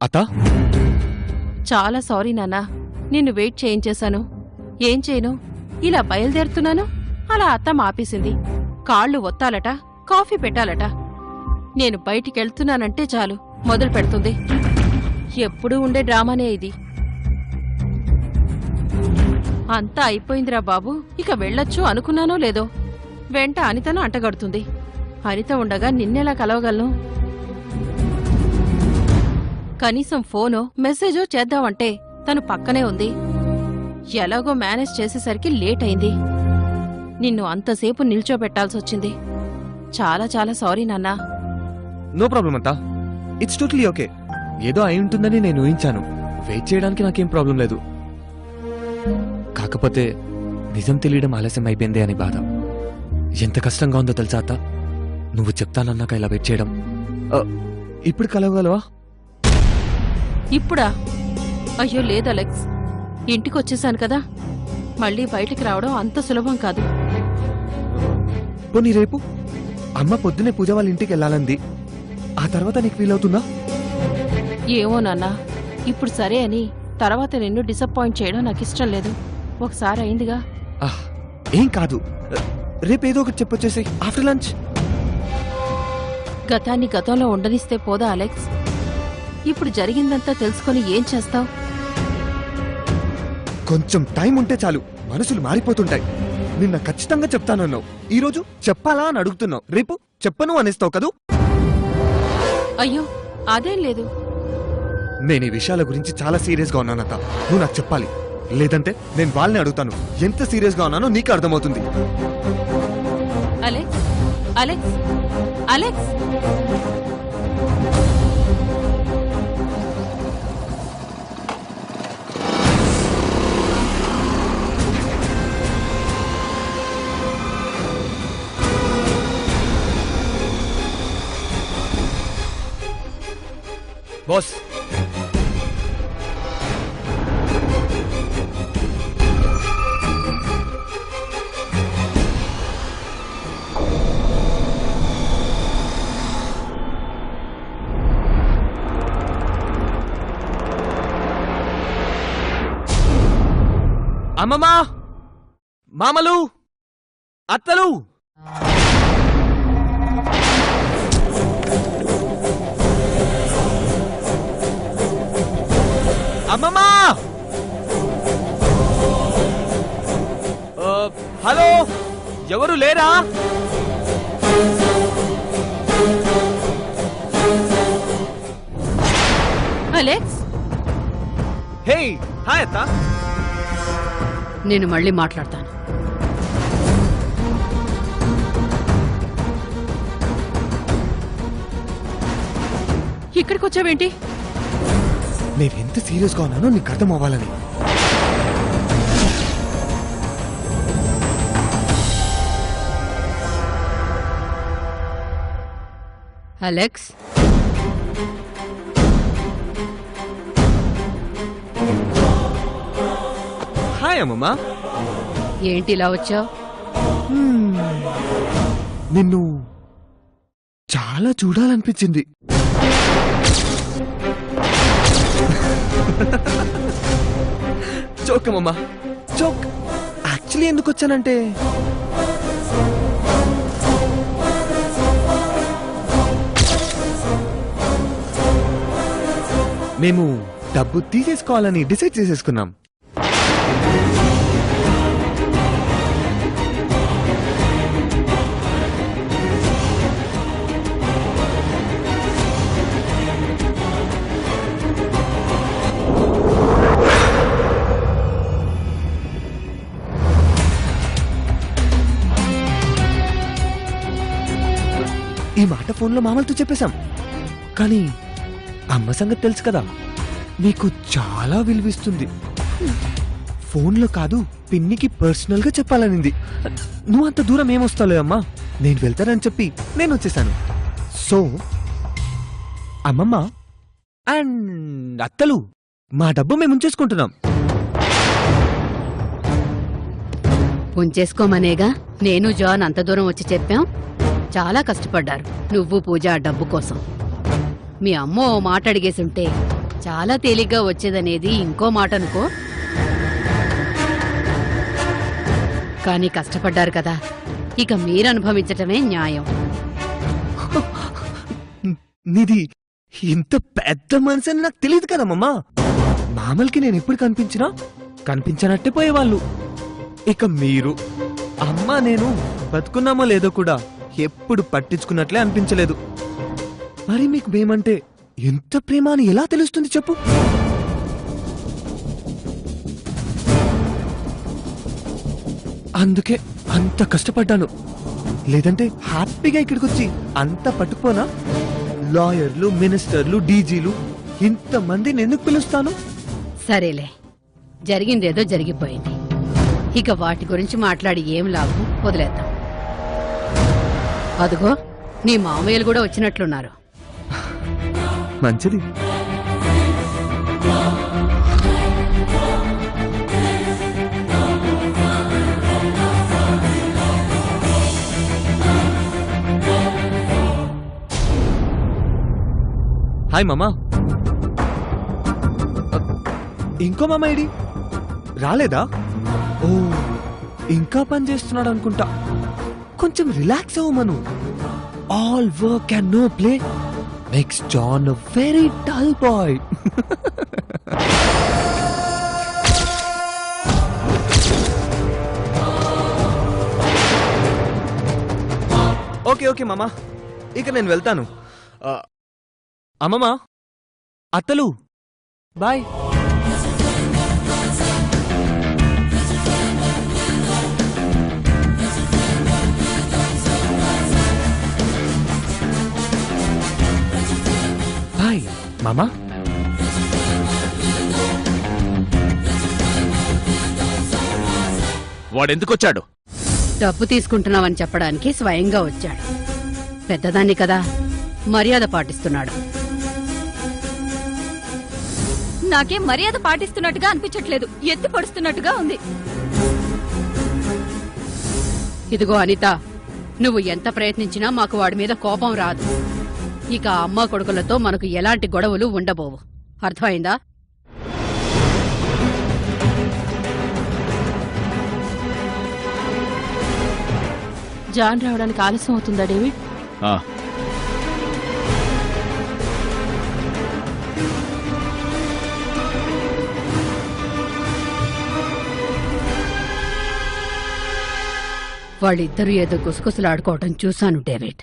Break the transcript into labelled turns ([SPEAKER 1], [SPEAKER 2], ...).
[SPEAKER 1] అత్తా
[SPEAKER 2] చాలా సారీ నాన్నా, నిన్ను వెయిట్ చేయించేశాను. ఏం చేయను, ఇలా బయలుదేరుతున్నాను, అలా అత్తమ్మ ఆపేసింది. కాళ్ళు ఒత్తాలట, కాఫీ పెట్టాలట. నేను బయటికెళ్తున్నానంటే చాలు మొదలు పెడుతుంది. ఎప్పుడూ ఉండే డ్రామానే ఇది. అంతా అయిపోయిందిరా బాబు, ఇక వెళ్ళొచ్చు అనుకున్నానో లేదో వెంట అనితను అంటగడుతుంది. అనిత ఉండగా నిన్నెలా కలవగలను? కనీసం ఫోనో మెసేజో చేద్దామంటే తను పక్కనే ఉంది. ఎలాగో మేనేజ్ చేసేసరికి లేట్ అయింది. నిన్ను అంతసేపు నిల్చోబెట్టాల్సొచ్చింది. చాలా చాలా సారీ నాన్నా.
[SPEAKER 1] నో ప్రాబ్లం అత్తా, ఇట్స్ టోటలీ ఓకే. ఏదో అయి ఉంటుందని నేను ఊహించాను. వెయిట్ చేయడానికి నాకేం ప్రాబ్లం లేదు. కాకపోతే నిజం తెలియడం ఆలస్యం అయిపోయింది అని బాధ. ఎంత కష్టంగా ఉందో తెలుసా అత్త? నువ్వు చెప్తానన్నాక ఇలా వెయిట్ చేయడం. ఇప్పుడు కలవగలవా?
[SPEAKER 2] ఇప్పుడా? అయ్యో లేదు అలెక్స్, ఇంటికొచ్చేశాను కదా, మళ్ళీ బయటికి రావడం అంత సులభం కాదు.
[SPEAKER 1] పోనీ రేపు అమ్మ పొద్దునే పూజ వాళ్ళ ఇంటికి వెళ్ళాలంది. ఆ తర్వాత నీకు వీలవుతుందా?
[SPEAKER 2] ఏమో నాన్నా, ఇప్పుడు సరే అని తర్వాత నిన్ను డిసప్పాయింట్ చేయడం నాకిష్టం లేదు. ఒకసారి అయిందిగా.
[SPEAKER 1] ఏం కాదు, రేపేదో ఒకటి చెప్పొచ్చేసి ఆఫ్టర్ లంచ్.
[SPEAKER 2] గతాన్ని గతంలో ఉండనిస్తే పోదా అలెక్స్? ఇప్పుడు జరిగిందంతా తెలుసుకొని ఏం చేస్తావు?
[SPEAKER 1] కొంచెం టైం ఉంటే చాలు, మనసులు మారిపోతుంటాయి. నిన్న ఖచ్చితంగా చెప్తానన్నావు, ఈరోజు చెప్పాలా అని అడుగుతున్నావు. రేపు చెప్పను అనేస్తావు కదూ?
[SPEAKER 2] అయ్యో అదేం లేదు.
[SPEAKER 1] నేను ఈ విషయాల గురించి చాలా సీరియస్గా ఉన్నానత్త. నువ్వు నాకు చెప్పాలి, లేదంటే నేను వాళ్ళని అడుగుతాను. ఎంత సీరియస్గా ఉన్నానో నీకు అర్థమవుతుంది.
[SPEAKER 2] Alex, Alex, Alex.
[SPEAKER 1] బాస్, అమ్మమ్మా, మామలు, అత్తలు, అమ్మమ్మా, హలో, ఎవరు లేరా?
[SPEAKER 2] అలెక్స్,
[SPEAKER 1] హే, హాయ్ అత్త.
[SPEAKER 3] నేను మళ్ళీ మాట్లాడతాను.
[SPEAKER 2] ఇక్కడికొచ్చావేంటి?
[SPEAKER 1] నేనెంత సీరియస్గా ఉన్నానో నీకు అర్థం అవ్వాలని.
[SPEAKER 3] అలెక్స్,
[SPEAKER 1] హాయ్ అమ్మమ్మా.
[SPEAKER 3] ఏంటి ఇలా వచ్చావు?
[SPEAKER 1] నిన్ను చాలా చూడాలనిపించింది. జోక్ అమ్మమ్మా, జోక్. యాక్చువల్లీ ఎందుకు వచ్చానంటే, మేము డబ్బు తీసేసుకోవాలని డిసైడ్ చేసేసుకున్నాం. ఈ మాట ఫోన్లో మామలతో చెప్పేశాం. కానీ అమ్మ సంగతి తెలుసు కదా, నీకు చాలా విలువిస్తుంది. ఫోన్లో కాదు, పిన్నికి పర్సనల్ గా చెప్పాలనింది. నువ్వు అంత దూరం ఏమొస్తాలే అమ్మా, నేను వెళ్తానని చెప్పి నేను వచ్చేసాను. సో అమ్మమ్మ అండ్ అత్తలు, మా డబ్బు మేము ఉంచేసుకుంటున్నాం.
[SPEAKER 3] ఉంచేసుకోమనేగా నేను జాన్ అంత దూరం వచ్చి చెప్పాం. చాలా కష్టపడ్డారు నువ్వు పూజ ఆ డబ్బు కోసం. మీ అమ్మ ఓ మాట అడిగేసుంటే చాలా తేలిగ్గా వచ్చేదనేది ఇంకో మాట అనుకో. కానీ కష్టపడ్డారు కదా, ఇక మీరు అనుభవించటమే న్యాయం.
[SPEAKER 1] నీది ఇంత పెద్ద మనసు అని నాకు తెలియదు కదా మమ్మా. మామూలుకి నేను ఎప్పుడు కనిపించనట్టే పోయేవాళ్ళు. ఇక మీరు అమ్మ నేను బతుకున్నామో లేదో కూడా ఎప్పుడు పట్టించుకున్నట్లే అనిపించలేదు. మరి మీకు మేమంటే ఎంత ప్రేమ అని ఎలా తెలుస్తుంది చెప్పు? అందుకే అంత కష్టపడ్డాను. లేదంటే హ్యాపీగా ఇక్కడికి వచ్చి అంత పట్టుకుపోనా? లాయర్లు, మినిస్టర్లు, డీజీలు ఇంతమందిని ఎందుకు పిలుస్తాను?
[SPEAKER 3] సరేలే, జరిగిందేదో జరిగిపోయింది. ఇక వాటి గురించి మాట్లాడి ఏం లాభం, వదిలేద్దాం. అదుగో నీ మామయ్యలు కూడా వచ్చినట్లున్నారు.
[SPEAKER 1] మంచిది. హాయ్ మామా. ఇంకో మామ ఏడి రాలేదా? ఓ ఇంకా పని చేస్తున్నాడు అనుకుంటా. కొంచెం రిలాక్స్ అవ్వమను. All work and no play makes John a very dull boy. Okay okay మామా, ఇక నేను వెళ్తాను. అమ్మమ్మా, అత్తలు బాయ్. బాయ్ మామా.
[SPEAKER 4] వాడెందుకొచ్చాడు?
[SPEAKER 3] డబ్బు తీసుకుంటున్నావని చెప్పడానికి స్వయంగా వచ్చాడు. పెద్దదాన్ని కదా, మర్యాద పాటిస్తున్నాడు.
[SPEAKER 5] నాకేం మర్యాద పాటిస్తున్నట్టుగా అనిపించట్లేదు, ఎత్తి పడుస్తున్నట్టుగా ఉంది.
[SPEAKER 3] ఇదిగో అనిత, నువ్వు ఎంత ప్రయత్నించినా మాకు వాడి మీద కోపం రాదు. ఇక అమ్మ కొడుకులతో మనకు ఎలాంటి గొడవలు ఉండబోవు. అర్థమైందా?
[SPEAKER 2] జాన్ రావడానికి ఆలస్యం అవుతుందా డేవిడ్?
[SPEAKER 4] ఆ,
[SPEAKER 3] వాళ్ళిద్దరూ ఏదో గుసగుసలాడుకోవటం చూశాను డేవిడ్.